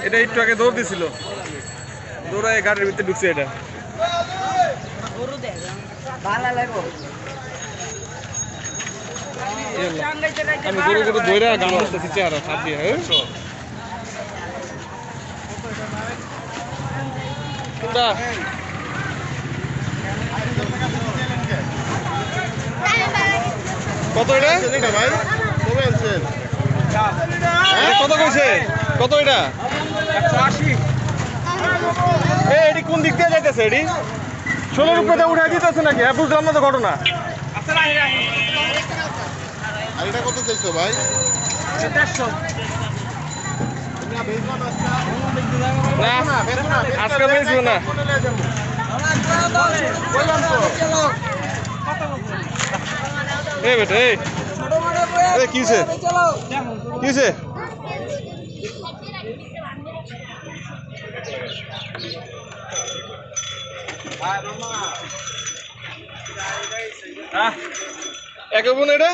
এটা একটু আগে দৌড় দিছিল, দৌড়ায় গাড়ির ভিতরে ঢুকছে এটা। আমি গরু গরু দৌড়া গান করতেছি চেহারা হাত দিয়ে। কোনটা কত এটা ভাই? কত কইছে? কত এটা? 180। এটি কোন দিক দিয়ে যাইতেছে? এটি 16 রুপিতে উঠে দিতেছে নাকি? বুঝলাম না তো ঘটনা। এটা কত চাইছো ভাই? 400। না আজকে বেশি না। এই বেটা এই কিছে কিছে এক বোন এটা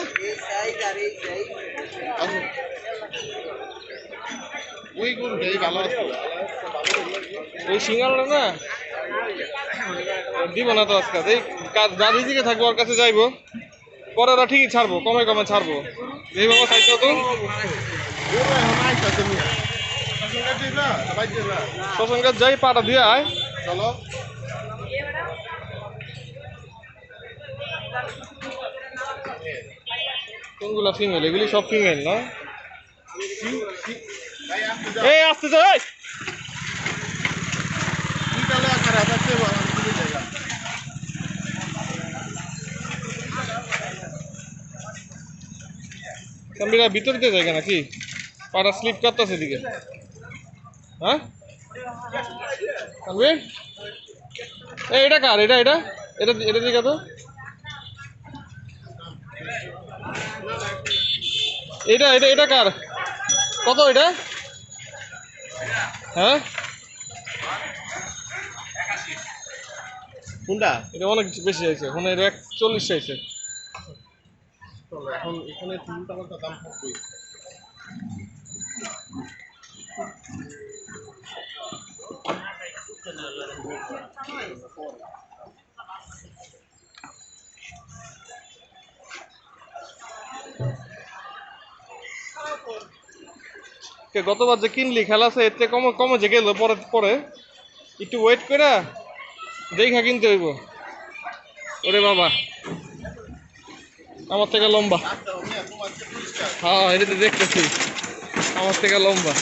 ওই গরুটাই ভালো আছে। ওই সিঙ্গালটা না দিব না তো আজকে। এই দাদি দিকে থাকবো, ওর কাছে যাইবো, পরে ওরা ঠিকই ছাড়বো, কমে কমে ছাড়বো। এই বাবা খাইতে তো শ্মশান গাছ যাই, পাটা দিয়ে আয়। চলো কোনগুলা ফিমেল? এগুলি সব ফিমেল না? এই আসতে যাই। ভিতর দিয়ে জায়গা নাকি? পাটা স্লিপ করতেছে এদিকে। হ্যাঁ এটা কার? এটা এটা এটা এটা দিকে তো এটা এটা এটা কার? কত এটা? হ্যাঁ কোনটা? এটা অনেক বেশি চাইছে, ওখানে 140 চাইছে। এখন এখানে তিনটা দাম থাকবে। গতবার যে কিনলি খেলাছে এতে কমে কমে যে গেল, পরে পরে একটু ওয়েট করে দেখা কিনতে হইব। ওরে বাবা আমার থেকে লম্বা। হ্যাঁ এটা তো দেখতেছি, আমার থেকে লম্বা।